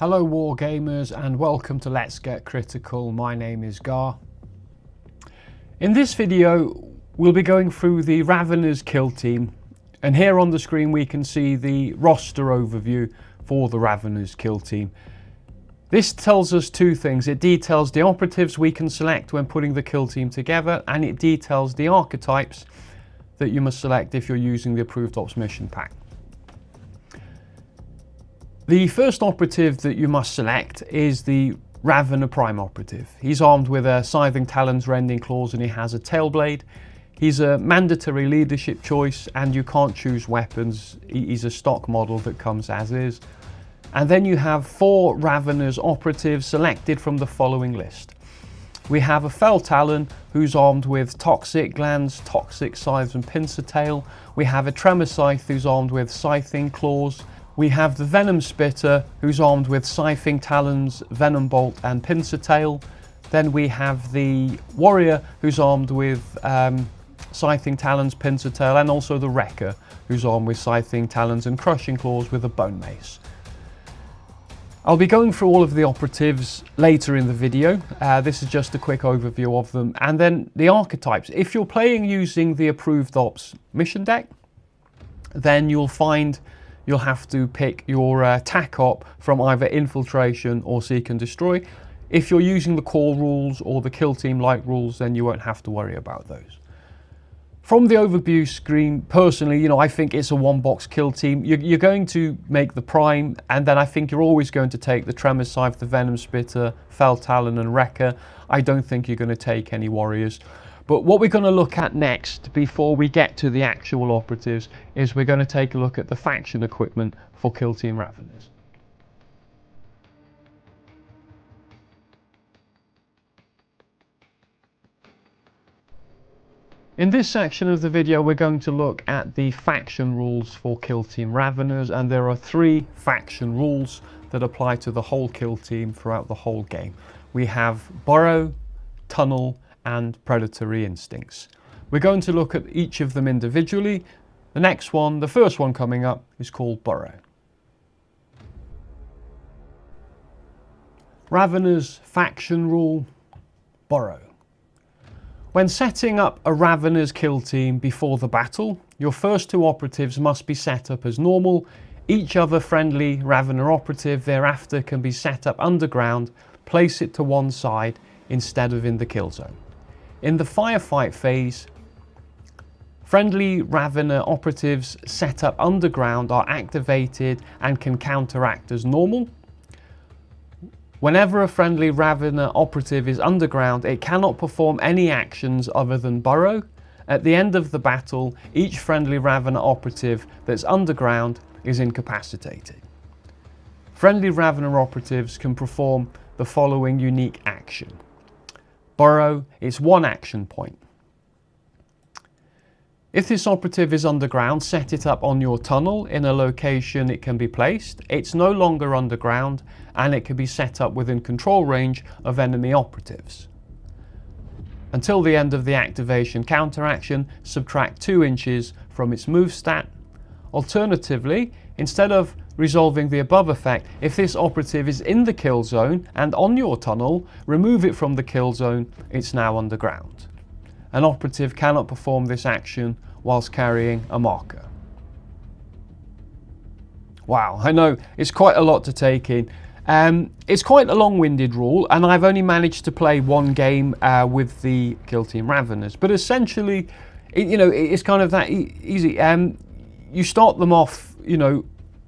Hello Wargamers and welcome to Let's Get Critical. My name is Gar. In this video we'll be going through the Ravenous kill team, and here on the screen we can see the roster overview for the Ravenous kill team. This tells us two things. It details the operatives we can select when putting the kill team together, and it details the archetypes that you must select if you're using the Approved Ops mission pack. The first operative that you must select is the Ravener Prime operative. He's armed with a Scything Talons, Rending Claws, and he has a Tailblade. He's a mandatory leadership choice and you can't choose weapons. He's a stock model that comes as is. And then you have 4 Ravenous operatives selected from the following list. We have a Felltalon who's armed with Toxic Glands, Toxic Scythes and Pincer Tail. We have a Tremorscythe who's armed with Scything Claws. We have the Venomspitter who's armed with Scything Talons, Venom Bolt and Pincer Tail. Then we have the Warrior who's armed with Scything Talons, Pincer Tail, and also the Wrecker who's armed with Scything Talons and Crushing Claws with a Bone Mace. I'll be going through all of the operatives later in the video. This is just a quick overview of them. And then the archetypes. If you're playing using the Approved Ops mission deck, then you'll find you'll have to pick your TAC op from either Infiltration or Seek and Destroy. If you're using the core rules or the kill team like rules, then you won't have to worry about those. From the overview screen, personally, I think it's a one-box kill team. You're going to make the Prime, and then I think you're always going to take the Tremorscythe, the Venomspitter, Felltalon and Wrecker. I don't think you're going to take any Warriors. But what we're going to look at next, before we get to the actual operatives, is we're going to take a look at the faction equipment for Kill Team Ravenous. In this section of the video we're going to look at the faction rules for Kill Team Ravenous, and there are 3 faction rules that apply to the whole kill team throughout the whole game. We have Burrow, Tunnel and Predatory instincts. We're going to look at each of them individually. The first one coming up, is called Burrow. Ravenous faction rule, Burrow. When setting up a Ravenous kill team before the battle, your first 2 operatives must be set up as normal. Each other friendly Ravener operative thereafter can be set up underground. Place it to one side instead of in the kill zone. In the Firefight phase, friendly Ravener operatives set up underground are activated and can counteract as normal. Whenever a friendly Ravener operative is underground, it cannot perform any actions other than Burrow. At the end of the battle, each friendly Ravener operative that's underground is incapacitated. Friendly Ravener operatives can perform the following unique action. Burrow is 1 action point. If this operative is underground, set it up on your tunnel in a location it can be placed. It's no longer underground and it can be set up within control range of enemy operatives. Until the end of the activation counteraction, subtract 2 inches from its move stat. Alternatively, instead of resolving the above effect, if this operative is in the kill zone and on your tunnel, remove it from the kill zone. It's now underground. An operative cannot perform this action whilst carrying a marker. Wow, I know it's quite a lot to take in. It's quite a long-winded rule, and I've only managed to play 1 game with the Kill Team Ravenous, but essentially it's kind of that easy. You start them off,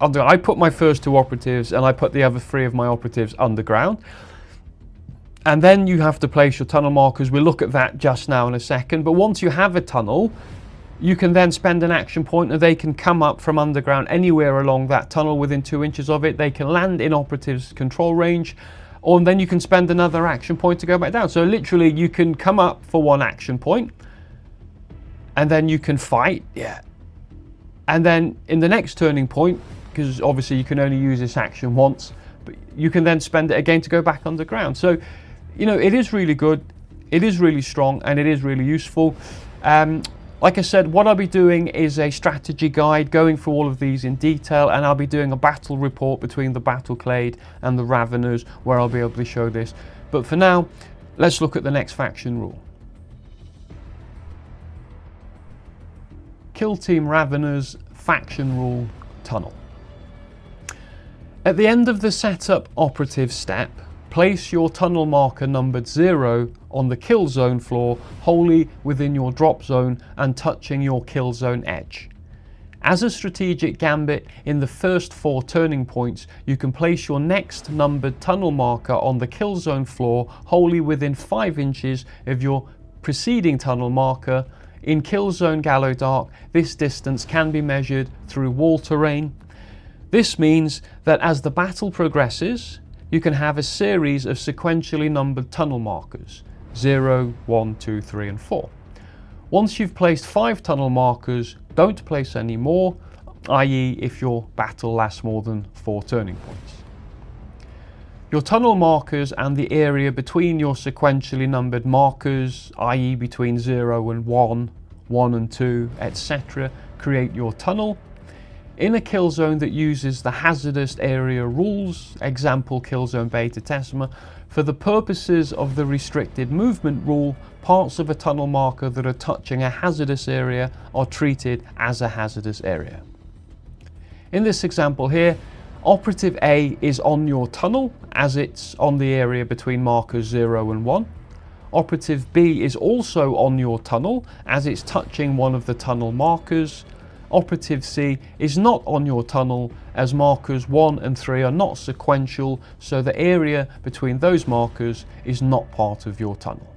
I put my first 2 operatives and I put the other 3 of my operatives underground. And then you have to place your tunnel markers. We'll look at that just now in a second. But once you have a tunnel, you can then spend an action point and they can come up from underground anywhere along that tunnel within 2 inches of it. They can land in operatives control range, and then you can spend another action point to go back down. So literally you can come up for 1 action point and then you can fight. And then in the next turning point, because obviously you can only use this action once, but you can then spend it again to go back underground. So, it is really good, it is really strong, and it is really useful. Like I said, what I'll be doing is a strategy guide going through all of these in detail, and I'll be doing a battle report between the Battleclade and the Raveners where I'll be able to show this. But for now, let's look at the next faction rule. Kill Team Raveners faction rule tunnel. At the end of the setup operative step, place your tunnel marker numbered 0 on the kill zone floor wholly within your drop zone and touching your kill zone edge. As a strategic gambit, in the first 4 turning points, you can place your next numbered tunnel marker on the kill zone floor wholly within 5 inches of your preceding tunnel marker. In kill zone Gallow Dark, this distance can be measured through wall terrain. This means that as the battle progresses, you can have a series of sequentially numbered tunnel markers, 0, 1, 2, 3 and 4. Once you've placed 5 tunnel markers, don't place any more, i.e. if your battle lasts more than 4 turning points. Your tunnel markers and the area between your sequentially numbered markers, i.e. between 0 and 1, 1 and 2, etc., create your tunnel. In a kill zone that uses the hazardous area rules, example kill zone Beta Tessima, for the purposes of the restricted movement rule, parts of a tunnel marker that are touching a hazardous area are treated as a hazardous area. In this example here, Operative A is on your tunnel as it's on the area between markers 0 and 1. Operative B is also on your tunnel as it's touching one of the tunnel markers. Operative C is not on your tunnel as markers 1 and 3 are not sequential, so the area between those markers is not part of your tunnel.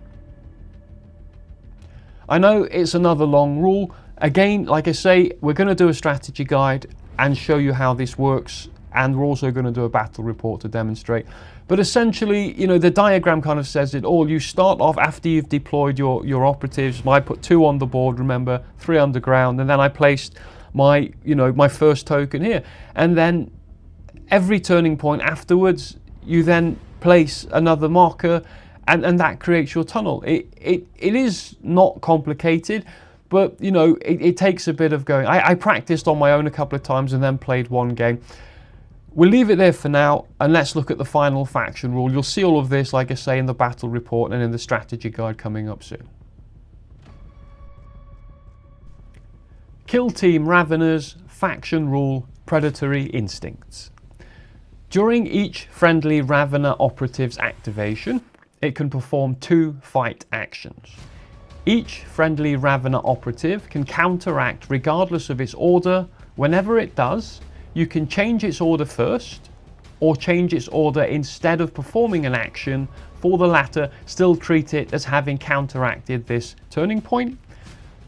I know it's another long rule. Again, like I say, we're going to do a strategy guide and show you how this works, and we're also going to do a battle report to demonstrate. But essentially, you know, the diagram kind of says it all. You start off after you've deployed your operatives. I put 2 on the board, remember, 3 underground, and then I placed my, my first token here. And then every turning point afterwards, you then place another marker, and that creates your tunnel. It is not complicated, but it takes a bit of going. I practiced on my own a couple of times and then played one game. We'll leave it there for now, and let's look at the final faction rule. You'll see all of this, like I say, in the battle report and in the strategy guide coming up soon. Kill Team Raveners faction rule Predatory Instincts. During each friendly Ravener operative's activation, it can perform 2 fight actions. Each friendly Ravener operative can counteract regardless of its order. Whenever it does, you can change its order first, or change its order instead of performing an action. For the latter, still treat it as having counteracted this turning point.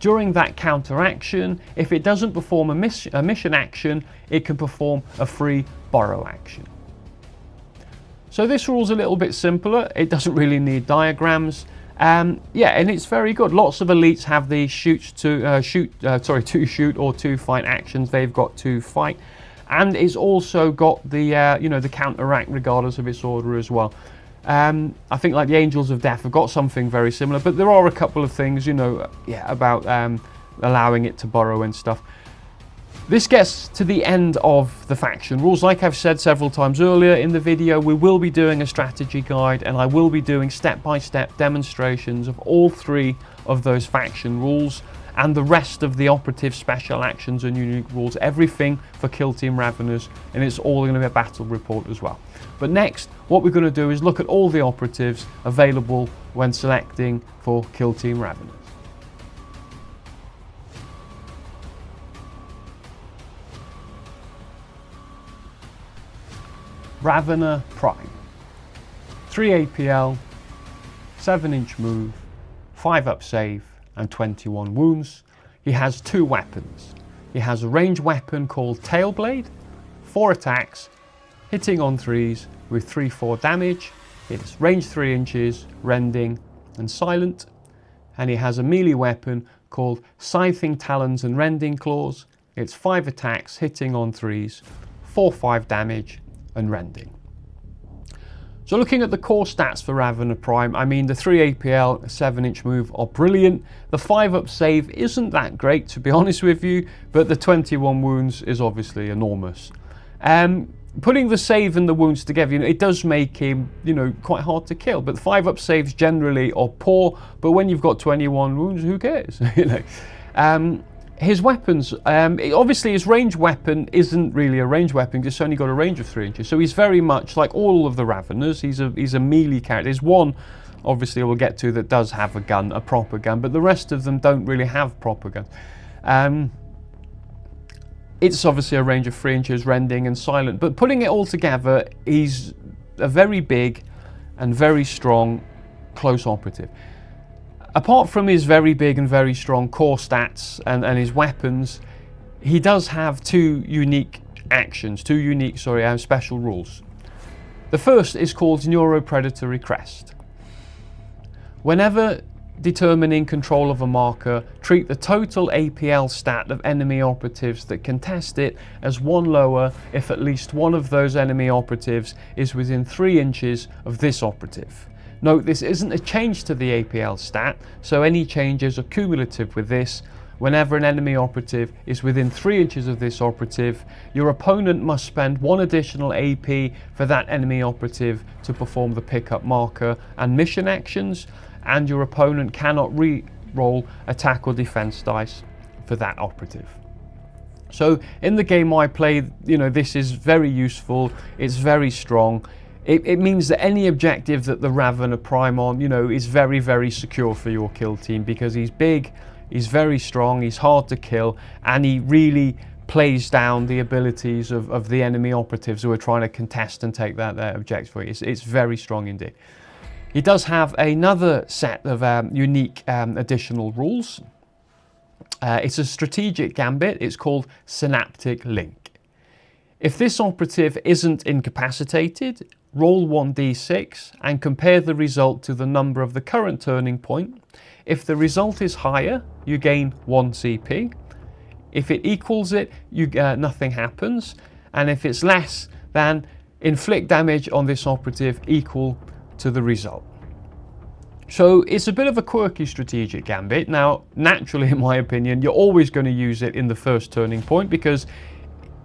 During that counteraction, if it doesn't perform a mission action, it can perform a free Burrow action. So this rule's a little bit simpler. It doesn't really need diagrams. Yeah, and it's very good. Lots of elites have the 2 shoot or 2 fight actions. They've got 2 fight. And it's also got the the counteract regardless of its order as well. I think like the Angels of Death have got something very similar, but there are a couple of things about allowing it to burrow and stuff. This gets to the end of the faction rules. Like I've said several times earlier in the video, we will be doing a strategy guide, and I will be doing step-by-step demonstrations of all 3 of those faction rules and the rest of the operative special actions and unique rules, everything for Kill Team Raveners, and it's all going to be a battle report as well. But next, what we're going to do is look at all the operatives available when selecting for Kill Team Raveners. Ravener Prime. 3 APL, 7-inch move, 5 up save, and 21 wounds. He has 2 weapons. He has a ranged weapon called Tailblade, 4 attacks, hitting on 3s with 3/4 damage. It's range 3 inches, rending, and silent. And he has a melee weapon called Scything Talons and Rending Claws. It's 5 attacks, hitting on 3s, 4/5 damage, and rending. So looking at the core stats for Ravener Prime, I mean the 3 APL, 7-inch move are brilliant. The 5-up save isn't that great, to be honest with you, but the 21 wounds is obviously enormous. Putting the save and the wounds together, it does make him, quite hard to kill. But the 5-up saves generally are poor, but when you've got 21 wounds, who cares? His weapons, obviously his ranged weapon isn't really a ranged weapon, it's only got a range of 3 inches. So he's very much like all of the Raveners, he's a melee character. There's one, obviously we'll get to, that does have a gun, a proper gun, but the rest of them don't really have proper guns. It's obviously a range of 3 inches, rending and silent, but putting it all together, he's a very big and very strong close operative. Apart from his very big and very strong core stats and his weapons, he does have two unique special rules. The first is called Predatory Crest. Whenever determining control of a marker, treat the total APL stat of enemy operatives that contest it as one lower if at least one of those enemy operatives is within 3 inches of this operative. Note, this isn't a change to the APL stat, so any changes are cumulative with this. Whenever an enemy operative is within 3 inches of this operative, your opponent must spend 1 additional AP for that enemy operative to perform the pickup marker and mission actions, and your opponent cannot re-roll attack or defense dice for that operative. So in the game I played, this is very useful, it's very strong. It means that any objective that the Ravener Prime on, is very, very secure for your kill team, because he's big, he's very strong, he's hard to kill, and he really plays down the abilities of the enemy operatives who are trying to contest and take that objective for you. It's very strong indeed. He does have another set of unique additional rules. It's a strategic gambit. It's called Synaptic Link. If this operative isn't incapacitated, roll 1d6 and compare the result to the number of the current turning point. If the result is higher, you gain 1 CP. If it equals it, nothing happens. And if it's less, then inflict damage on this operative equal to the result. So it's a bit of a quirky strategic gambit. Now, naturally, in my opinion, you're always going to use it in the first turning point, because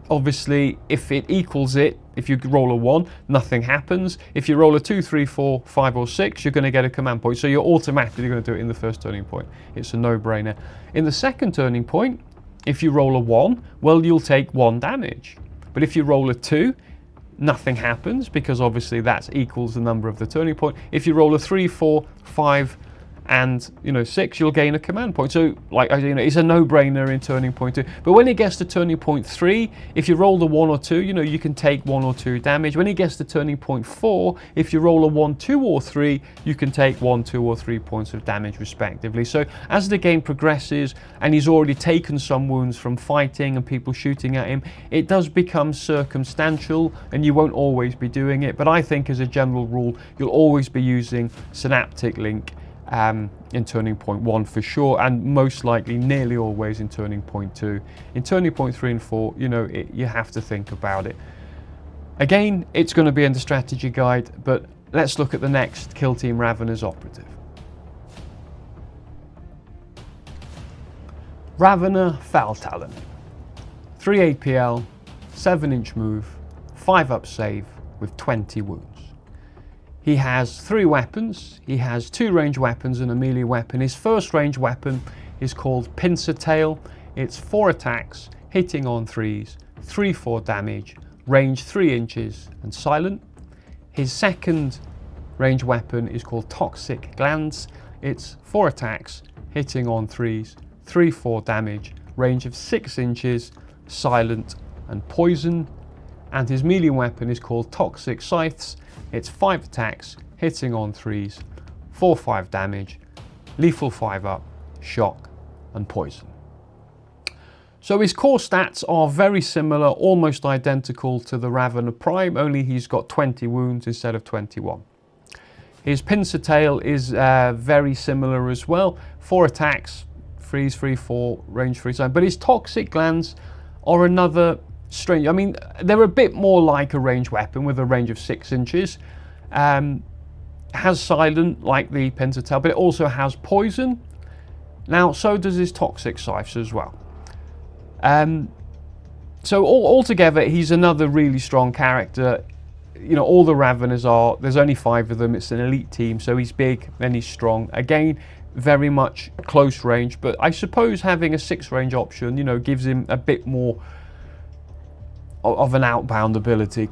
obviously if it equals it, if you roll a 1, nothing happens. If you roll a 2, 3, 4, 5 or 6, you're going to get a command point. So you're automatically going to do it in the first turning point. It's a no-brainer. In the second turning point, if you roll a 1, well, you'll take 1 damage. But if you roll a 2, nothing happens, because obviously that equals the number of the turning point. If you roll a 3, 4, 5 and 6, you'll gain a command point. So it's a no-brainer in turning point 2. But when it gets to turning point 3, if you roll the 1 or 2, you can take 1 or 2 damage. When it gets to turning point 4, if you roll a 1, 2 or 3, you can take 1, 2 or 3 points of damage respectively. So as the game progresses and he's already taken some wounds from fighting and people shooting at him, it does become circumstantial and you won't always be doing it. But I think as a general rule, you'll always be using Synaptic Link in turning point 1 for sure, and most likely nearly always in turning point 2. In turning point 3 and 4, you have to think about it. Again, it's going to be in the strategy guide, but let's look at the next Kill Team Raveners operative. Ravener Felltalon. 3 APL, 7-inch move, 5-up save with 20 wounds. He has 3 weapons. He has 2 ranged weapons and a melee weapon. His first ranged weapon is called Pincer Tail. It's 4 attacks, hitting on 3s, 3/4 damage, range 3 inches and silent. His second ranged weapon is called Toxic Glands. It's 4 attacks, hitting on 3s, 3/4 damage, range of 6 inches, silent and poison. And his melee weapon is called Toxic Scythes. It's 5 attacks, hitting on 3s, 4/5 damage, lethal 5-up, shock and poison. So his core stats are very similar, almost identical to the Ravener Prime, only he's got 20 wounds instead of 21. His Pincer Tail is very similar as well, 4 attacks, 3s, 3/4, range 3, but his Toxic Glands are another strange. I mean, they're a bit more like a ranged weapon with a range of 6 inches. Has silent like the Pentatail, but it also has poison. Now, so does his Toxic Scythes as well. So altogether, he's another really strong character. You know, all the Raveners are, there's only 5 of them, it's an elite team, so he's big and he's strong. Again, very much close range, but I suppose having a 6 range option, you know, gives him a bit more of an outbound ability.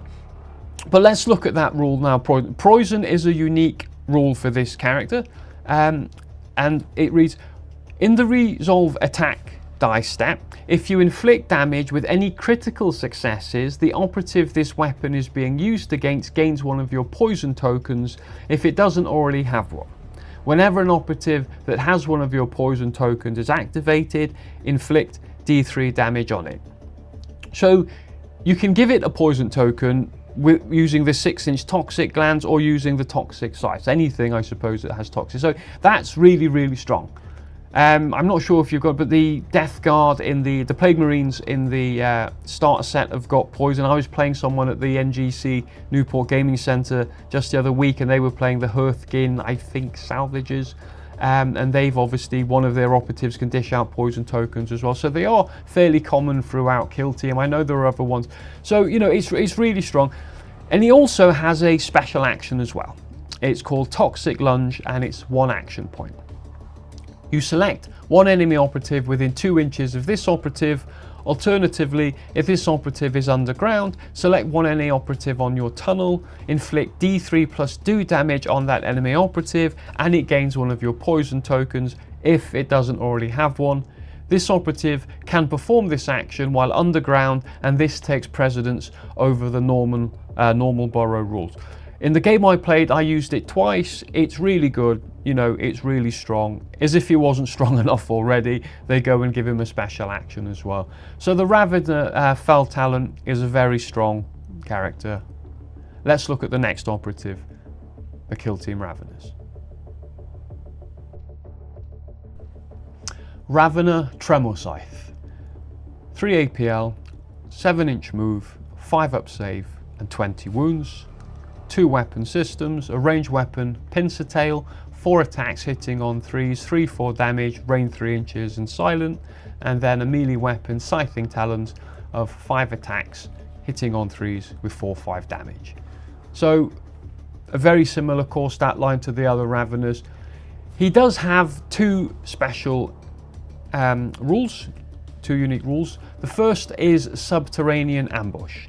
But let's look at that rule now. Poison is a unique rule for this character, and it reads, in the resolve attack die step, if you inflict damage with any critical successes, the operative this weapon is being used against gains 1 of your poison tokens if it doesn't already have one. Whenever an operative that has 1 of your poison tokens is activated, inflict D3 damage on it. So you can give it a poison token using the 6-inch toxic glands or using the toxic scythes. Anything, I suppose, that has toxic. So that's really, really strong. I'm not sure if you've got, but the Death Guard in the Plague Marines in the starter set have got poison. I was playing someone at the NGC Newport Gaming Centre just the other week, and they were playing the Hearthgin, I think, salvages. And they've obviously, one of their operatives can dish out poison tokens as well. So they are fairly common throughout Kill Team. I know there are other ones. So, you know, it's really strong. And he also has a special action as well. It's called Toxic Lunge, and it's 1 action point. You select 1 enemy operative within 2 inches of this operative. Alternatively, if this operative is underground, select 1 enemy operative on your tunnel, inflict D3 plus do damage on that enemy operative, and it gains 1 of your poison tokens if it doesn't already have one. This operative can perform this action while underground, and this takes precedence over the normal Burrow rules. In the game I played, I used it twice. It's really good, you know, it's really strong. As if he wasn't strong enough already, they go and give him a special action as well. So the Ravener Felltalon is a very strong character. Let's look at the next operative, the Kill Team Raveners. Ravener Tremorscythe. 3 APL, 7-inch move, 5 up save, and 20 wounds. 2 weapon systems, a ranged weapon, pincer tail, 4 attacks hitting on 3s, 3/4 damage, range 3 inches and silent, and then a melee weapon, scything talons of 5 attacks hitting on 3s with 4/5 damage. So a very similar core stat line to the other Raveners. He does have 2 special rules, 2 unique rules. The first is Subterranean Ambush.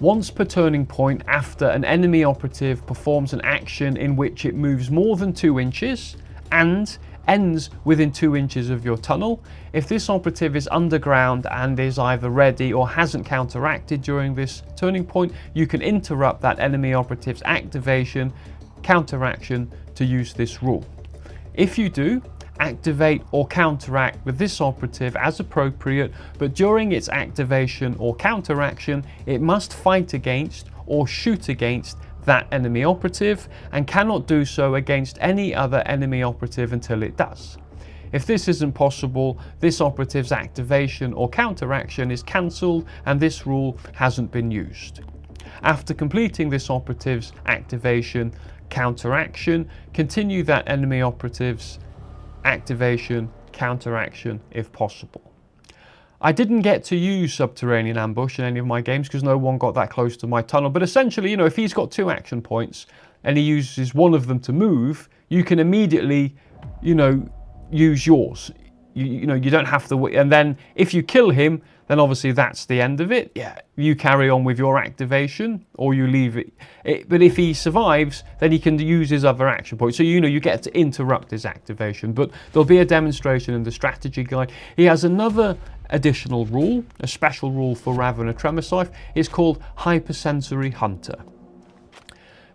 Once per turning point after an enemy operative performs an action in which it moves more than 2 inches and ends within 2 inches of your tunnel, if this operative is underground and is either ready or hasn't counteracted during this turning point, you can interrupt that enemy operative's activation, counteraction to use this rule. If you do, activate or counteract with this operative as appropriate, but during its activation or counteraction, it must fight against or shoot against that enemy operative and cannot do so against any other enemy operative until it does. If this isn't possible, this operative's activation or counteraction is cancelled and this rule hasn't been used. After completing this operative's activation, counteraction, continue that enemy operative's activation, counteraction if possible. I didn't get to use Subterranean Ambush in any of my games because no one got that close to my tunnel, but essentially, you know, if he's got 2 action points and he uses 1 of them to move, you can immediately, you know, use yours. You know, you don't have to wait, and then if you kill him, then obviously that's the end of it. Yeah, you carry on with your activation or you leave it. But if he survives, then he can use his other action point. So, you know, you get to interrupt his activation. But there'll be a demonstration in the strategy guide. He has another additional rule, a special rule for Ravener Tremorscythe. It's called Hypersensory Hunter.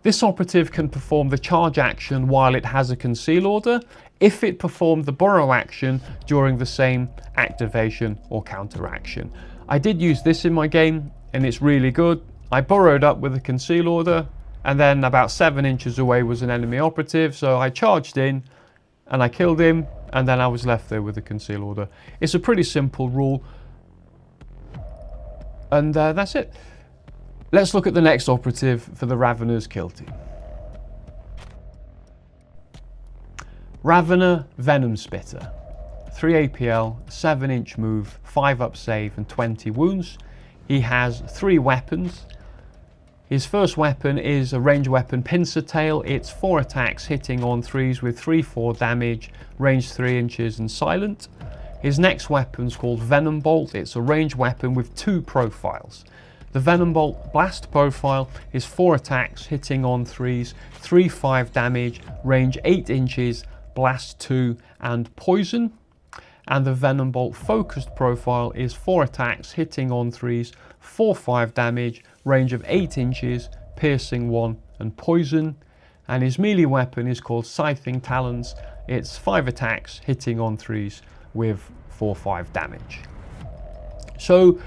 This operative can perform the charge action while it has a conceal order if it performed the Burrow action during the same activation or counteraction. I did use this in my game and it's really good. I burrowed up with a conceal order and then about 7 inches away was an enemy operative, so I charged in and I killed him and then I was left there with a conceal order. It's a pretty simple rule and that's it. Let's look at the next operative for the Ravener's Kill Team. Ravener Venomspitter. 3 APL, 7-inch move, 5 up save and 20 wounds. He has 3 weapons. His first weapon is a ranged weapon, Pincer Tail. It's 4 attacks hitting on 3s with 3/4 damage, range 3 inches and silent. His next weapon is called Venom Bolt. It's a ranged weapon with 2 profiles. The Venom Bolt blast profile is 4 attacks hitting on 3s, 3/5 damage, range 8 inches, blast 2 and poison. And the Venom Bolt focused profile is 4 attacks hitting on 3s, 4/5 damage, range of 8 inches, piercing 1 and poison. And his melee weapon is called Slithering Talons. It's 5 attacks hitting on 3s with 4/5 damage. So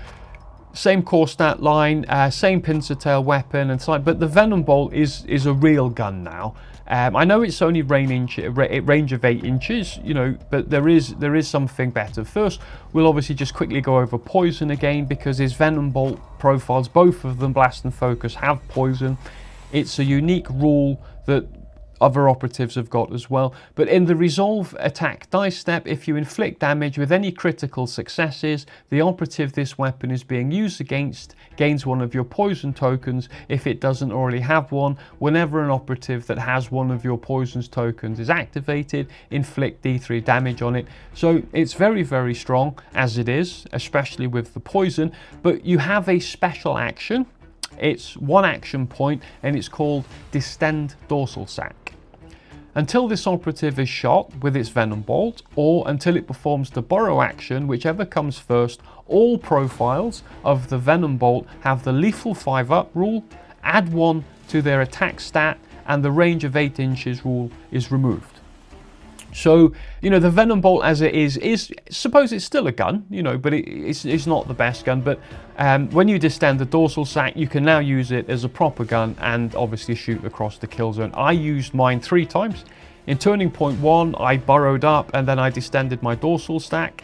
same core stat line, same Pincer Tail weapon and so, but the Venom Bolt is a real gun now. I know it's only range of 8 inches, you know, but there is something better. First, we'll obviously just quickly go over poison again, because his Venom Bolt profiles, both of them, blast and focus, have poison. It's a unique rule that other operatives have got as well. But in the resolve attack dice step, if you inflict damage with any critical successes, the operative this weapon is being used against gains 1 of your poison tokens if it doesn't already have one. Whenever an operative that has 1 of your poisons tokens is activated, inflict D3 damage on it. So it's very, very strong as it is, especially with the poison. But you have a special action. It's 1 action point and it's called Distend Dorsal Sac. Until this operative is shot with its Venom Bolt, or until it performs the Burrow action, whichever comes first, all profiles of the Venom Bolt have the lethal 5-up rule, add 1 to their attack stat, and the range of 8 inches rule is removed. So, you know, the Venom Bolt as it is suppose it's still a gun, you know, but it's not the best gun. But when you distend the dorsal sac, you can now use it as a proper gun and obviously shoot across the kill zone. I used mine 3 times. In turning point 1, I burrowed up and then I distended my dorsal sac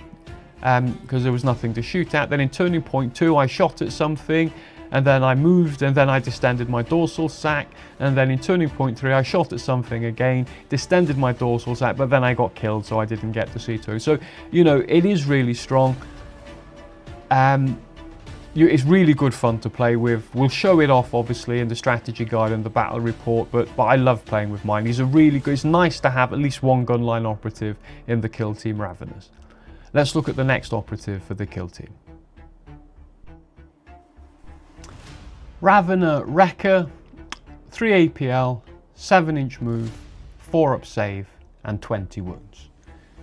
because there was nothing to shoot at. Then in turning point 2, I shot at something, and then I moved, and then I distended my dorsal sac, and then in turning point 3 I shot at something again, distended my dorsal sac, but then I got killed, so I didn't get to see to. So, you know, it is really strong. It's really good fun to play with. We'll show it off obviously in the strategy guide and the battle report, but I love playing with mine. He's a really good, it's nice to have at least 1 gunline operative in the kill team Raveners. Let's look at the next operative for the kill team. Ravener Wrecker, 3 APL, 7-inch move, 4 up save and 20 wounds.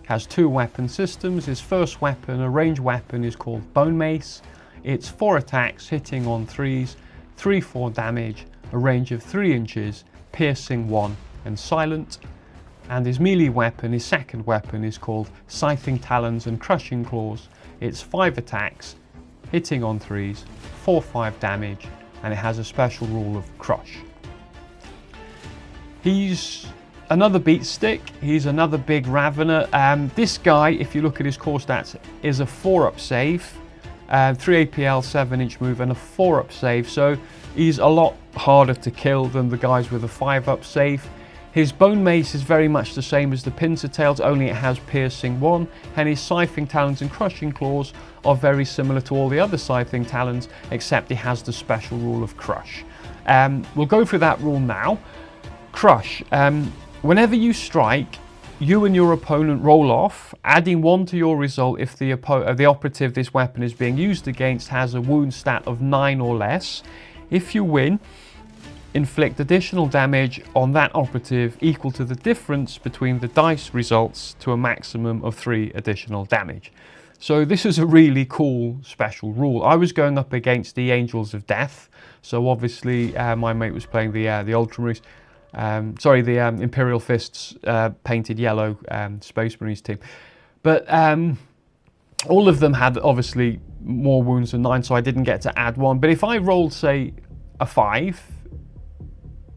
Has 2 weapon systems. His first weapon, a ranged weapon, is called Bone Mace. It's 4 attacks hitting on 3s, 3/4 damage, a range of 3 inches, piercing 1 and silent. And his melee weapon, his second weapon, is called Scything Talons and Crushing Claws. It's 5 attacks hitting on 3s, 4/5 damage, and it has a special rule of crush. He's another beat stick. He's another big Ravener. This guy, if you look at his core stats, is a 4-up save, 3 APL, 7-inch move, and a 4-up save. So he's a lot harder to kill than the guys with a 5-up save. His Bone Mace is very much the same as the Pincer Tails, only it has piercing 1, and his Scything Talons and Crushing Claws are very similar to all the other Scything Talons, except it has the special rule of crush. We'll go through that rule now. Crush. Whenever you strike, you and your opponent roll off, adding 1 to your result if the operative this weapon is being used against has a wound stat of 9 or less. If you win, inflict additional damage on that operative equal to the difference between the dice results to a maximum of 3 additional damage. So this is a really cool special rule. I was going up against the Angels of Death, so obviously my mate was playing the Ultramarines, the Imperial Fists painted yellow Space Marines team. But all of them had obviously more wounds than 9, so I didn't get to add 1. But if I rolled, say, a 5,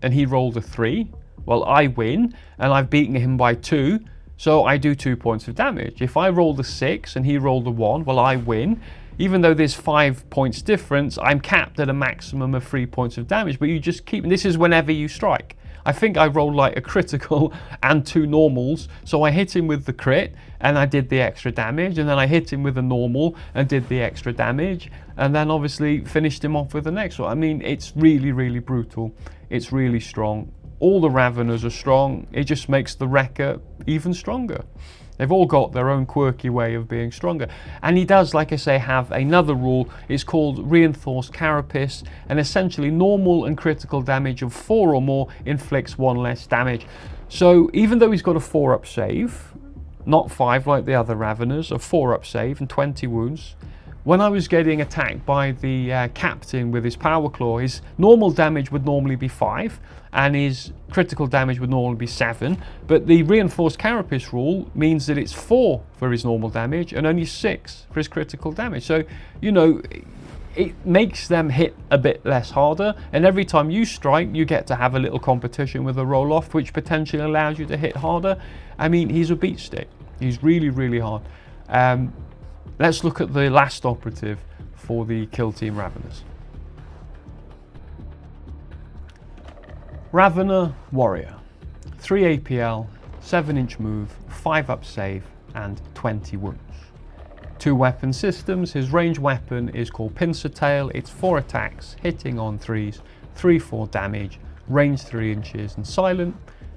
and he rolled a 3, well, I win, and I've beaten him by 2, so I do 2 points of damage. If I rolled a 6 and he rolled a 1, well, I win. even though there's 5 points difference, I'm capped at a maximum of 3 points of damage, but you just keep, and this is whenever you strike. I think I rolled like a critical and 2 normals, so I hit him with the crit and I did the extra damage, and then I hit him with a normal and did the extra damage, and then obviously finished him off with the next one. I mean, it's really, really brutal. It's really strong. All the Raveners are strong. It just makes the Wrecker even stronger. They've all got their own quirky way of being stronger. And he does, like I say, have another rule. It's called Reinforced Carapace, and essentially normal and critical damage of 4 or more inflicts 1 less damage. So even though he's got a 4-up save, not 5 like the other Raveners, a 4-up save and 20 wounds, when I was getting attacked by the captain with his power claw, his normal damage would normally be 5 and his critical damage would normally be 7, but the reinforced carapace rule means that it's 4 for his normal damage and only 6 for his critical damage. So, you know, it makes them hit a bit less harder, and every time you strike you get to have a little competition with a roll off, which potentially allows you to hit harder. I mean, he's a beat stick. He's really, really hard. Let's look at the last operative for the Kill Team Raveners. Ravener Warrior. 3 APL, 7-inch move, 5-up save, and 20 wounds. 2 weapon systems. His ranged weapon is called Pincer Tail. It's 4 attacks, hitting on 3s, 3/4 damage, range 3 inches, and silent.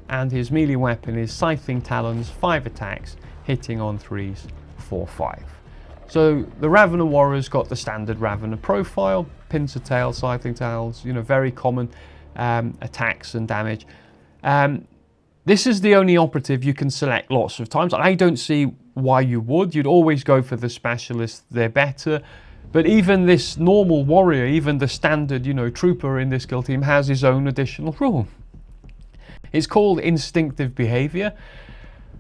And his melee weapon is Scything Talons, 5 attacks, hitting on 3s, 4/5. So the Ravener Warrior's got the standard Ravener profile, Pincer Tail, Scything Talons, you know, very common attacks and damage. This is the only operative you can select lots of times. I don't see why you would. You'd always go for the specialist, they're better. But even this normal warrior, even the standard, you know, trooper in this kill team has his own additional rule. It's called instinctive behavior.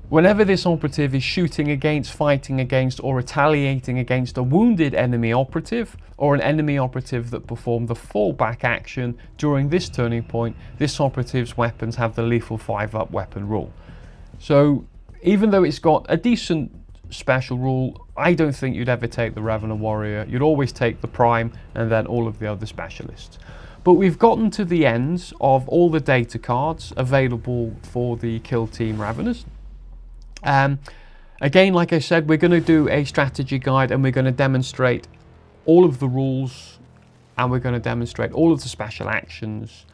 Whenever this operative is shooting against, fighting against, or retaliating against a wounded enemy operative, or an enemy operative that performed the fallback action during this turning point, this operative's weapons have the lethal 5-up weapon rule. So even though it's got a decent special rule, I don't think you'd ever take the Ravener Warrior. You'd always take the Prime and then all of the other specialists. But we've gotten to the ends of all the data cards available for the Kill Team Raveners. Again, like I said, we're going to do a strategy guide and we're going to demonstrate all of the rules, and we're going to demonstrate all of the special actions,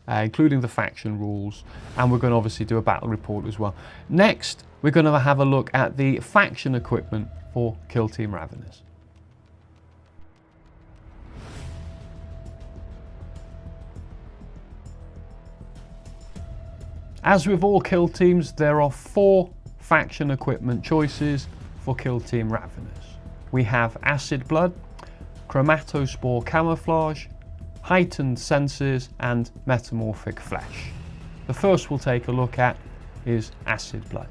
including the faction rules, and we're going to obviously do a battle report as well. Next, we're going to have a look at the faction equipment for Kill Team Raveners. As with all kill teams, there are 4 faction equipment choices for Kill Team Raveners. We have Acid Blood, Chromatospore Camouflage, Heightened Senses, and Metamorphic Flesh. The first we'll take a look at is Acid Blood.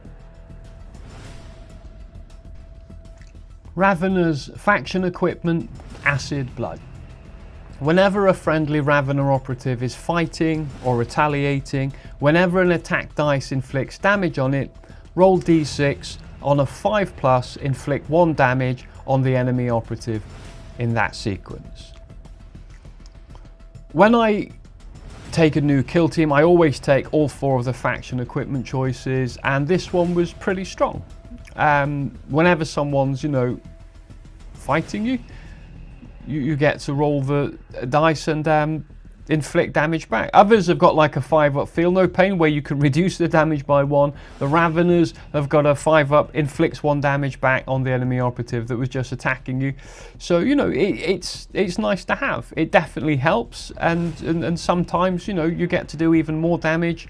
Ravener's faction equipment, Acid Blood. Whenever a friendly Ravener operative is fighting or retaliating, whenever an attack dice inflicts damage on it, roll d6, on a 5+, inflict 1 damage on the enemy operative in that sequence. When I take a new kill team, I always take all 4 of the faction equipment choices, and this one was pretty strong. Whenever someone's, you know, fighting you, you get to roll the dice and inflict damage back. Others have got like a 5-up feel no pain where you can reduce the damage by 1. The Raveners have got a 5-up, inflicts 1 damage back on the enemy operative that was just attacking you. So, you know, it's nice to have. It definitely helps, and sometimes, you know, you get to do even more damage.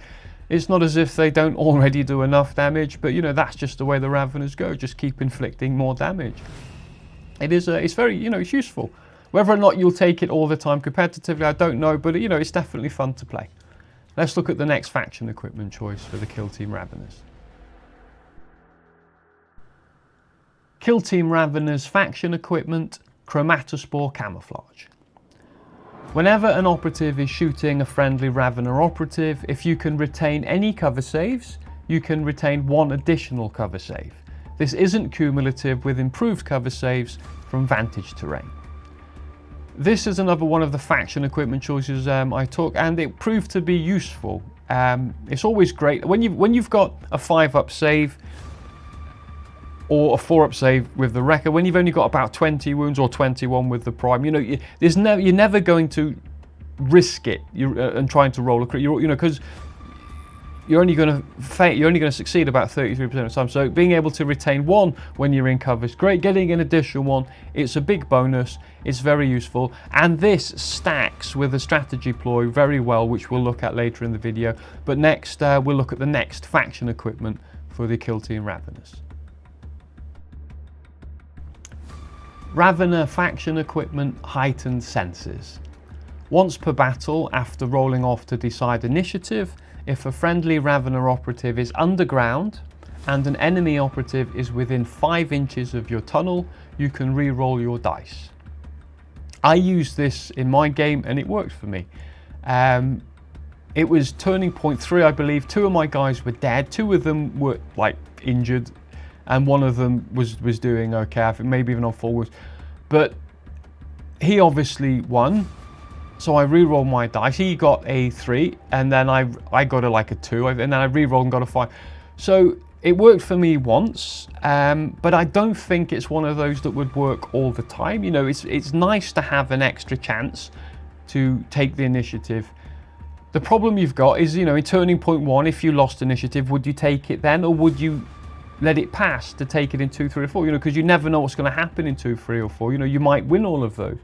It's not as if they don't already do enough damage, but, you know, that's just the way the Raveners go. Just keep inflicting more damage. It's very, you know, it's useful. Whether or not you'll take it all the time competitively, I don't know, but, you know, it's definitely fun to play. Let's look at the next faction equipment choice for the Kill Team Raveners. Kill Team Raveners faction equipment, Chromatospore Camouflage. Whenever an operative is shooting a friendly Ravener operative, if you can retain any cover saves, you can retain 1 additional cover save. This isn't cumulative with improved cover saves, from vantage terrain. This is another one of the faction equipment choices I took, and it proved to be useful. It's always great when you've got a 5-up save or a 4-up save with the Wrecker, when you've only got about 20 wounds or 21 with the Prime. You know, you're never going to risk it and trying to roll a crit. You know, because you're only going to succeed about 33% of the time. So being able to retain 1 when you're in cover is great. Getting an additional 1, it's a big bonus. It's very useful, and this stacks with a strategy ploy very well, which we'll look at later in the video. But next, we'll look at the next faction equipment for the Kill Team Ravenous. Ravener faction equipment, Heightened Senses. Once per battle, after rolling off to decide initiative, if a friendly Ravener operative is underground and an enemy operative is within 5 inches of your tunnel, you can re-roll your dice. I used this in my game and it worked for me. It was turning point 3, I believe. 2 of my guys were dead, 2 of them were like injured, and 1 of them was doing okay, I think maybe even on full wounds. But he obviously won. So I re-rolled my dice. He got a 3, and then I got a 2, and then I re-rolled and got a 5. So it worked for me once, but I don't think it's one of those that would work all the time. You know, it's nice to have an extra chance to take the initiative. The problem you've got is, you know, in turning point 1, if you lost initiative, would you take it then, or would you let it pass to take it in 2, 3, or 4? You know, because you never know what's going to happen in 2, 3, or 4. You know, you might win all of those.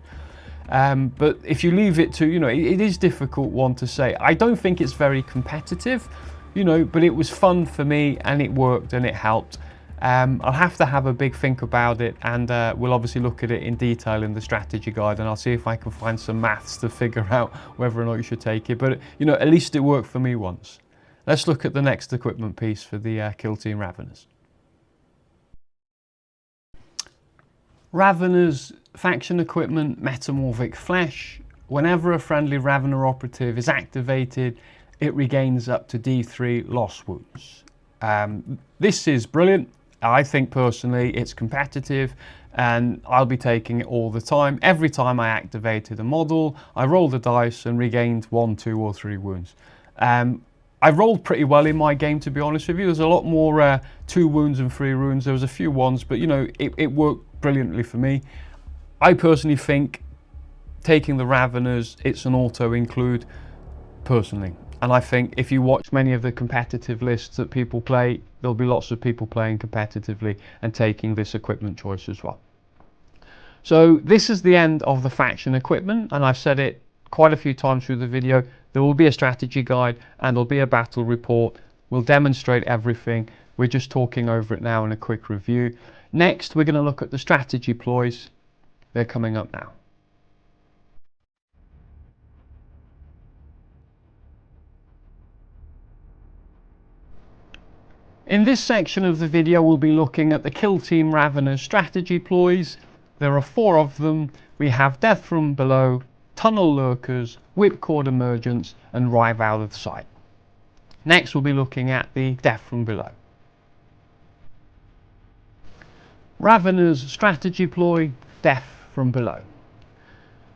But if you leave it to, you know, it is difficult one to say. I don't think it's very competitive, you know, but it was fun for me and it worked and it helped. I'll have to have a big think about it, and we'll obviously look at it in detail in the strategy guide, and I'll see if I can find some maths to figure out whether or not you should take it. But, you know, at least it worked for me once. Let's look at the next equipment piece for the Kill Team Ravenous. Ravener's faction equipment, Metamorphic Flesh. Whenever a friendly Ravener operative is activated, it regains up to D3 loss wounds. This is brilliant. I think personally it's competitive, and I'll be taking it all the time. Every time I activated a model, I rolled the dice and regained 1, 2, or 3 wounds. I rolled pretty well in my game, to be honest with you. There's a lot more 2 wounds and 3 wounds. There was a few ones, but you know, it worked brilliantly for me. I personally think taking the Raveners, it's an auto include personally. And I think if you watch many of the competitive lists that people play, there'll be lots of people playing competitively and taking this equipment choice as well. So this is the end of the faction equipment, and I've said it quite a few times through the video. There will be a strategy guide and there'll be a battle report. We'll demonstrate everything. We're just talking over it now in a quick review. Next, we're going to look at the strategy ploys. They're coming up now. In this section of the video, we'll be looking at the Kill Team Ravener strategy ploys. There are 4 of them. We have Death from Below, Tunnel Lurkers, Whipcord Emergence, and Writhe Out of Sight. Next, we'll be looking at the Death from Below. Ravener's strategy ploy, Death from Below.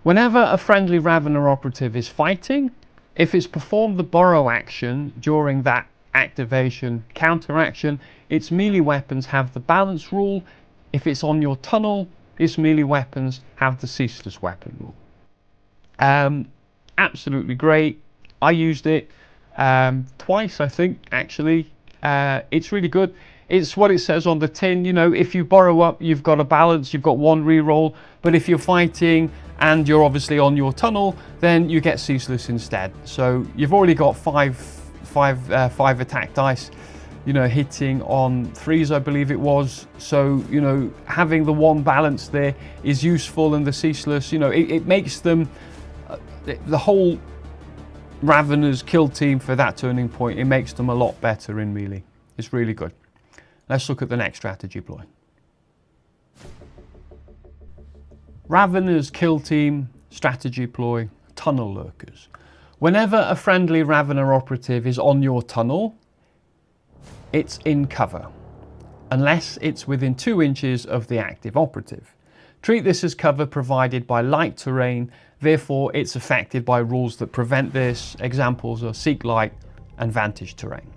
Whenever a friendly Ravener operative is fighting, if it's performed the Burrow action during that activation counteraction, its melee weapons have the balance rule. If it's on your tunnel, its melee weapons have the ceaseless weapon rule. Absolutely great. I used it twice, I think, actually. It's really good. It's what it says on the tin. You know, if you borrow up, you've got a balance, you've got 1 reroll. But if you're fighting and you're obviously on your tunnel, then you get ceaseless instead. So you've already got 5 attack dice, you know, hitting on 3s, I believe it was. So, you know, having the 1 balance there is useful, and the ceaseless, you know, it makes them the whole Ravener's kill team for that turning point. It makes them a lot better in melee. It's really good. Let's look at the next strategy ploy. Ravener's kill team strategy ploy, Tunnel Lurkers. Whenever a friendly Ravener operative is on your tunnel, it's in cover, unless it's within 2 inches of the active operative. Treat this as cover provided by light terrain, therefore it's affected by rules that prevent this. Examples are Seek Light and Vantage Terrain.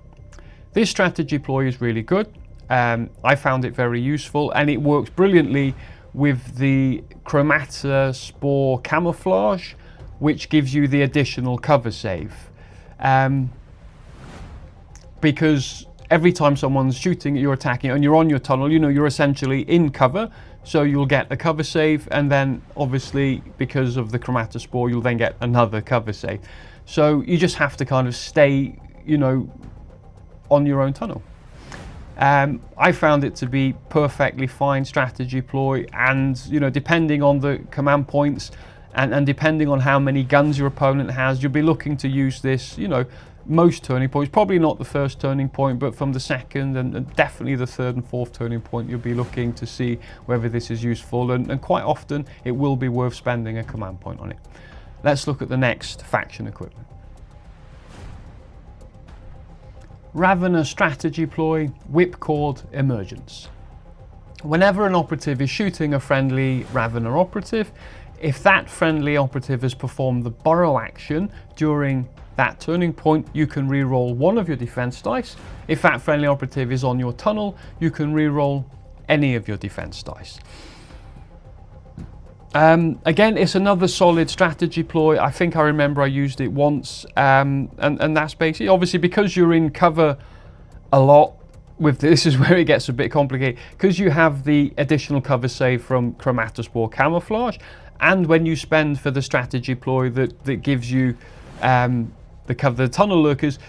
This strategy ploy is really good. I found it very useful, and it works brilliantly with the Chromatospore Camouflage, which gives you the additional cover save. Because every time someone's shooting at you, attacking, and you're on your tunnel, you know you're essentially in cover, so you'll get a cover save, and then obviously because of the Chromatospore, you'll then get another cover save. So you just have to kind of stay, you know, on your own tunnel. I found it to be perfectly fine strategy ploy, and you know, depending on the command points and depending on how many guns your opponent has, you'll be looking to use this, you know, most turning points. Probably not the first turning point, but from the second and definitely the third and fourth turning point, you'll be looking to see whether this is useful, and quite often it will be worth spending a command point on it. Let's look at the next faction equipment. Ravener strategy ploy, Whipcord Emergence. Whenever an operative is shooting a friendly Ravener operative, if that friendly operative has performed the Burrow action during that turning point, you can re-roll one of your defense dice. If that friendly operative is on your tunnel, you can re-roll any of your defense dice. Again, it's another solid strategy ploy. I think I remember I used it once, and that's basically, obviously because you're in cover a lot with this is where it gets a bit complicated, because you have the additional cover save from Chromatospore Camouflage, and when you spend for the strategy ploy that gives you the cover, the tunnel lurkers,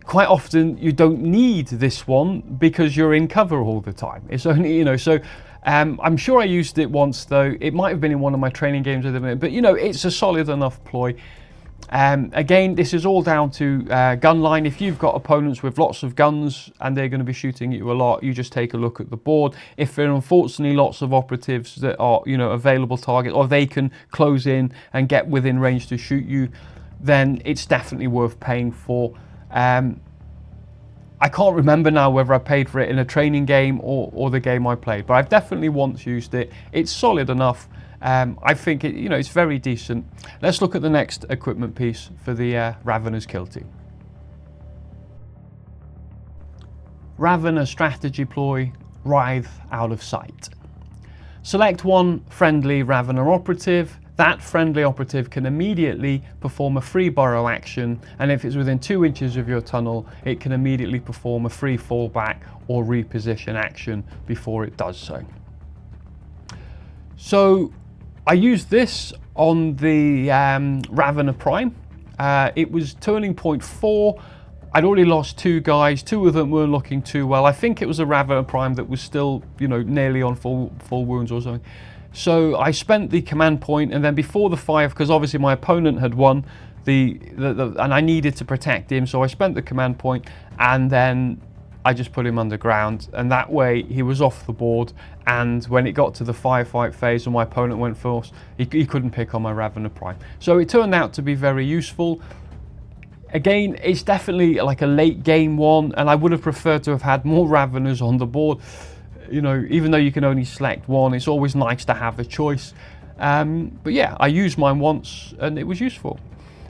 quite often you don't need this one because you're in cover all the time. It's only, you know, so I'm sure I used it once though. It might have been in one of my training games with it, but you know, it's a solid enough ploy. Again, this is all down to gun line. If you've got opponents with lots of guns and they're going to be shooting at you a lot, you just take a look at the board. If there are unfortunately lots of operatives that are, you know, available targets, or they can close in and get within range to shoot you, then it's definitely worth paying for. I can't remember now whether I paid for it in a training game or the game I played, but I've definitely once used it. It's solid enough. I think it, you know, it's very decent. Let's look at the next equipment piece for the Ravener's kill team. Ravener strategy ploy, Writhe Out of Sight. Select one friendly Ravener operative. That friendly operative can immediately perform a free burrow action, and if it's within 2 inches of your tunnel, it can immediately perform a free fallback or reposition action before it does so. So I used this on the Ravener Prime. It was turning point 4. I'd already lost 2 guys. 2 of them weren't looking too well. I think it was a Ravener Prime that was still, you know, nearly on full wounds or something. So I spent the command point, and then before the fire, because obviously my opponent had won, and I needed to protect him, so I spent the command point, and then I just put him underground, and that way he was off the board. And when it got to the firefight phase and my opponent went first, he couldn't pick on my Ravener Prime. So it turned out to be very useful. Again, it's definitely like a late game one, and I would have preferred to have had more Raveners on the board. You know, even though you can only select one, it's always nice to have a choice. But yeah, I used mine once and it was useful.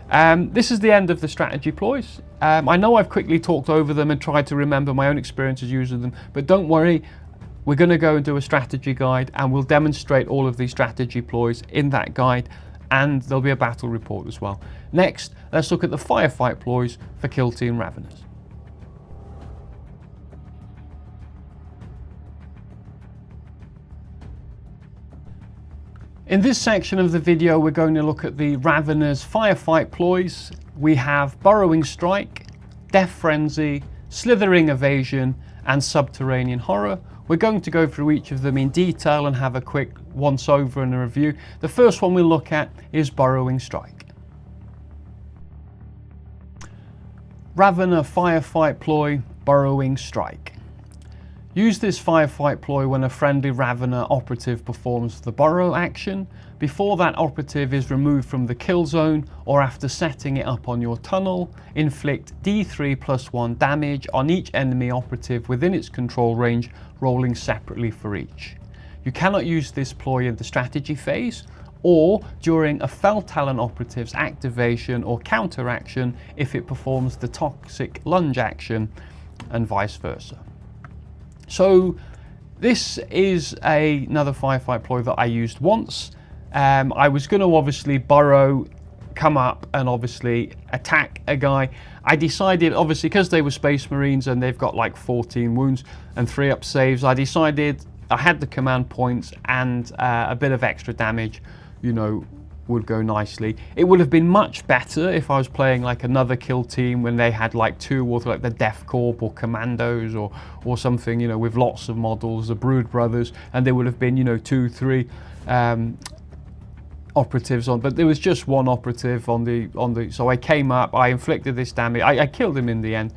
This is the end of the strategy ploys. I know I've quickly talked over them and tried to remember my own experiences using them, but don't worry, we're going to go and do a strategy guide, and we'll demonstrate all of these strategy ploys in that guide, and there'll be a battle report as well. Next, let's look at the firefight ploys for Kill Team Raveners. In this section of the video, we're going to look at the Ravener's firefight ploys. We have Burrowing Strike, Death Frenzy, Slithering Evasion, and Subterranean Horror. We're going to go through each of them in detail and have a quick once over and a review. The first one we'll look at is Burrowing Strike. Ravener firefight ploy, Burrowing Strike. Use this firefight ploy when a friendly Ravener operative performs the burrow action, before that operative is removed from the kill zone, or after setting it up on your tunnel. Inflict D3+1 damage on each enemy operative within its control range, rolling separately for each. You cannot use this ploy in the strategy phase or during a Felltalon operative's activation or counteraction if it performs the toxic lunge action, and vice versa. So this is another Firefight ploy that I used once. I was going to obviously burrow, come up and obviously attack a guy. I decided, obviously because they were Space Marines and they've got like 14 wounds and 3 up saves, I decided I had the command points and a bit of extra damage, you know, would go nicely. It would have been much better if I was playing like another kill team when they had like 2 or like the Death Corps or Commandos or something, you know, with lots of models, the Brood Brothers, and there would have been, you know, 2, 3 operatives on, but there was just one operative on the so I came up, I inflicted this damage, I killed him in the end.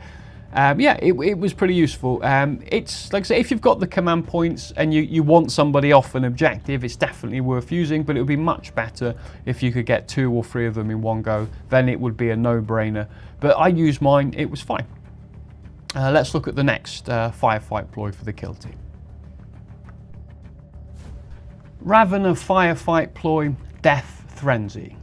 Yeah, it was pretty useful. It's like I say, if you've got the command points and you want somebody off an objective, it's definitely worth using, but it would be much better if you could get 2 or 3 of them in one go. Then it would be a no-brainer. But I used mine, it was fine. Let's look at the next Firefight ploy for the kill team. Ravener Firefight ploy, Death Frenzy.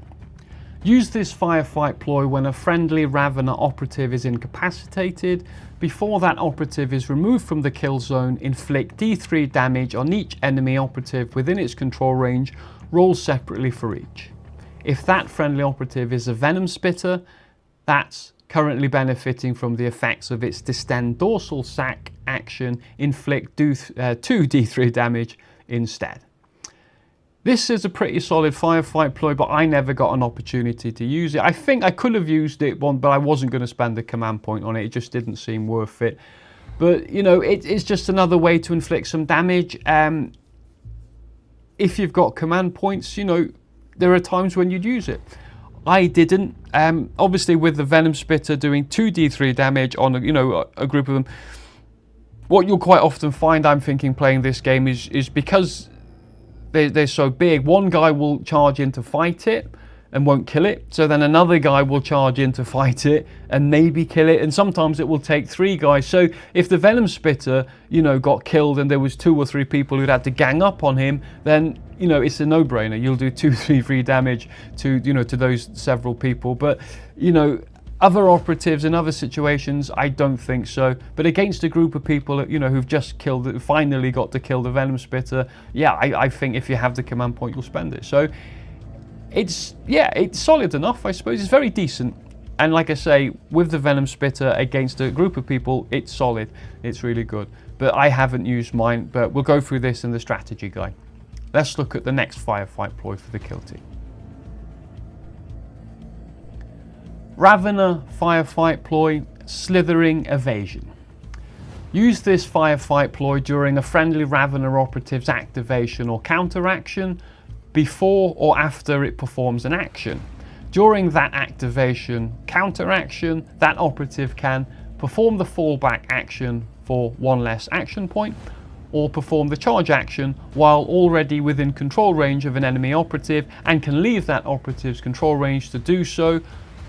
Use this Firefight ploy when a friendly Ravener operative is incapacitated. Before that operative is removed from the kill zone, inflict D3 damage on each enemy operative within its control range, roll separately for each. If that friendly operative is a Venomspitter, that's currently benefiting from the effects of its Distend Dorsal Sac action, inflict 2 D3 damage instead. This is a pretty solid Firefight ploy, but I never got an opportunity to use it. I think I could have used it, but I wasn't going to spend a command point on it. It just didn't seem worth it. But, you know, it's just another way to inflict some damage. If you've got command points, you know, there are times when you'd use it. I didn't. Obviously, with the Venomspitter doing 2d3 damage on, a group of them, what you'll quite often find, I'm thinking, playing this game is because they're so big, one guy will charge in to fight it and won't kill it. So then another guy will charge in to fight it and maybe kill it. And sometimes it will take 3 guys. So if the Venomspitter, got killed and there was 2 or 3 people who'd had to gang up on him, then, it's a no-brainer. You'll do 2, 3 damage to those several people. But, other operatives in other situations, I don't think so. But against a group of people, who've just finally got to kill the Venomspitter, yeah, I think if you have the command point, you'll spend it. So it's solid enough, I suppose. It's very decent. And like I say, with the Venomspitter against a group of people, it's solid. It's really good. But I haven't used mine, but we'll go through this in the strategy guide. Let's look at the next Firefight ploy for the kill team. Ravener Firefight ploy, Slithering Evasion. Use this Firefight ploy during a friendly Ravener operative's activation or counteraction, before or after it performs an action. During that activation, counteraction, that operative can perform the fallback action for 1 less action point, or perform the charge action while already within control range of an enemy operative and can leave that operative's control range to do so,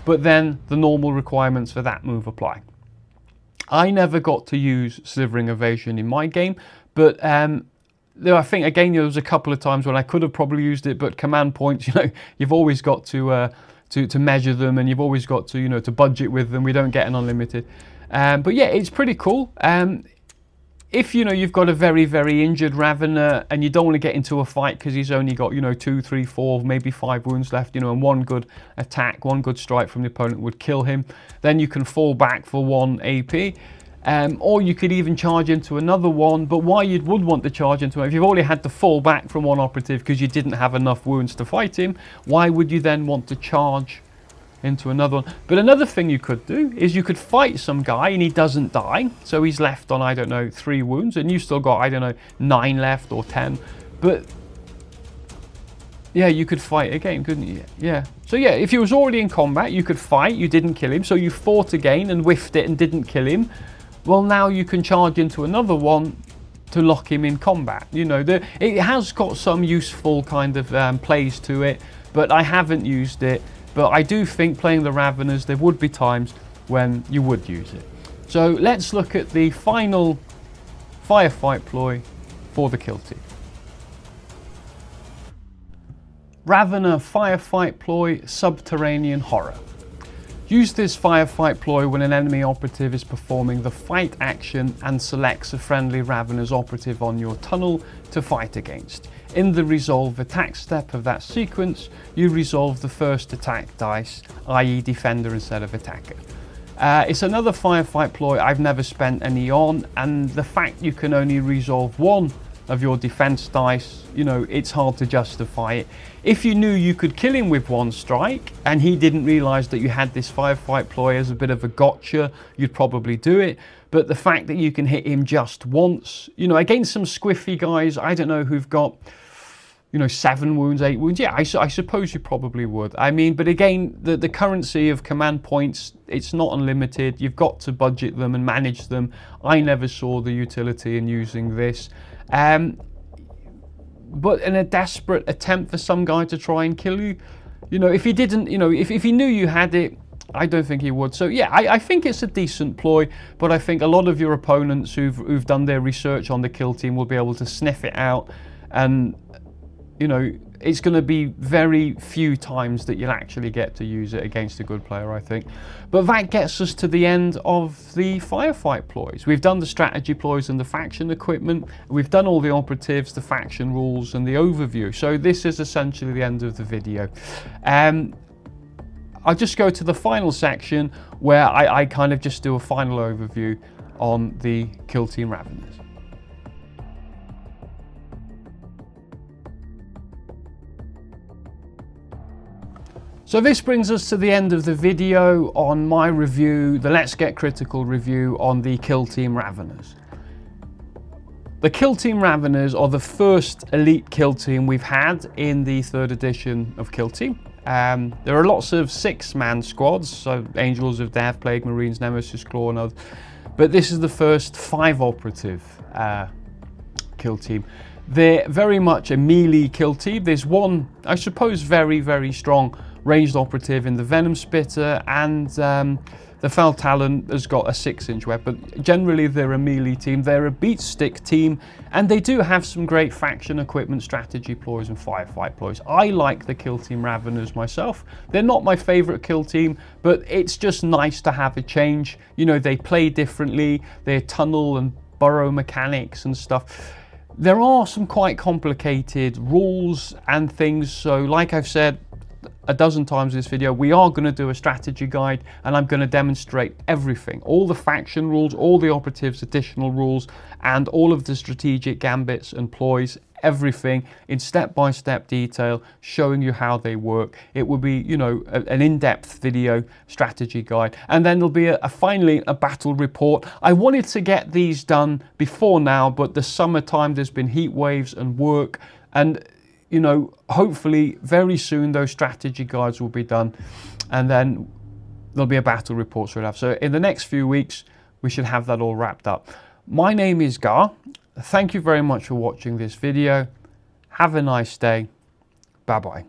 but then the normal requirements for that move apply. I never got to use Slithering Evasion in my game, but I think again there was a couple of times when I could have probably used it, but command points, you've always got to measure them, and you've always got to to budget with them. We don't get an unlimited, but yeah, it's pretty cool. If you've got a very, very injured Ravener and you don't want to get into a fight because he's only got 2, 3, 4, maybe 5 wounds left, and one good attack, 1 good strike from the opponent would kill him, then you can fall back for 1 AP. Or you could even charge into another one. But why you would want to charge into it, if you've already had to fall back from one operative because you didn't have enough wounds to fight him, why would you then want to charge into another one? But another thing you could do is you could fight some guy and he doesn't die, so he's left on, I don't know, 3 wounds, and you've still got, I don't know, 9 left or 10. But yeah, you could fight again, couldn't you? Yeah. So yeah, if he was already in combat, you could fight, you didn't kill him, so you fought again and whiffed it and didn't kill him. Well, now you can charge into another one to lock him in combat. It has got some useful kind of plays to it, but I haven't used it. But I do think playing the Raveners, there would be times when you would use it. So let's look at the final Firefight ploy for the kill team. Ravener Firefight Ploy Subterranean Horror. Use this Firefight ploy when an enemy operative is performing the fight action and selects a friendly Ravener's operative on your tunnel to fight against. In the resolve attack step of that sequence, you resolve the first attack dice, i.e. defender instead of attacker. It's another Firefight ploy I've never spent any on, and the fact you can only resolve one of your defense dice, you know, it's hard to justify it. If you knew you could kill him with one strike and he didn't realize that you had this Firefight ploy as a bit of a gotcha, you'd probably do it. But the fact that you can hit him just once, you know, against some squiffy guys, I don't know, who've got, you know, 7 wounds, 8 wounds, yeah, I suppose you probably would. I mean, but again, the currency of command points, it's not unlimited. You've got to budget them and manage them. I never saw the utility in using this. But in a desperate attempt for some guy to try and kill you, you know, if he didn't, you know, if he knew you had it, I don't think he would. So yeah, I think it's a decent ploy, but I think a lot of your opponents who've done their research on the kill team will be able to sniff it out, and you know, it's going to be very few times that you'll actually get to use it against a good player, I think. But that gets us to the end of the Firefight ploys. We've done the strategy ploys and the faction equipment. We've done all the operatives, the faction rules, and the overview. So this is essentially the end of the video. I'll just go to the final section where I kind of just do a final overview on the Kill Team Raveners. So this brings us to the end of the video on my review, the Let's Get Critical review on the Kill Team Raveners. The Kill Team Raveners are the first elite kill team we've had in the 3rd edition of Kill Team. There are lots of 6-man squads, so Angels of Death, Plague Marines, Nemesis Claw and others, but this is the first 5 operative kill team. They're very much a melee kill team. There's one, I suppose, very, very strong ranged operative in the Venomspitter, and the Felltalon has got a 6-inch weapon. Generally they're a melee team, they're a beat stick team, and they do have some great faction equipment, strategy ploys and firefight ploys. I like the Kill Team Raveners myself. They're not my favourite kill team, but it's just nice to have a change. You know, they play differently, they're tunnel and burrow mechanics and stuff. There are some quite complicated rules and things, so like I've said a dozen times in this video, we are going to do a strategy guide, and I'm going to demonstrate everything, all the faction rules, all the operatives additional rules, and all of the strategic gambits and ploys, everything in step-by-step detail, showing you how they work. It will be, you know, an in-depth video strategy guide, and then there'll be finally a battle report. I wanted to get these done before now, but the summertime, there's been heat waves and work, and you know, hopefully very soon those strategy guides will be done, and then there'll be a battle report straight after. So in the next few weeks, we should have that all wrapped up. My name is Gar. Thank you very much for watching this video. Have a nice day. Bye-bye.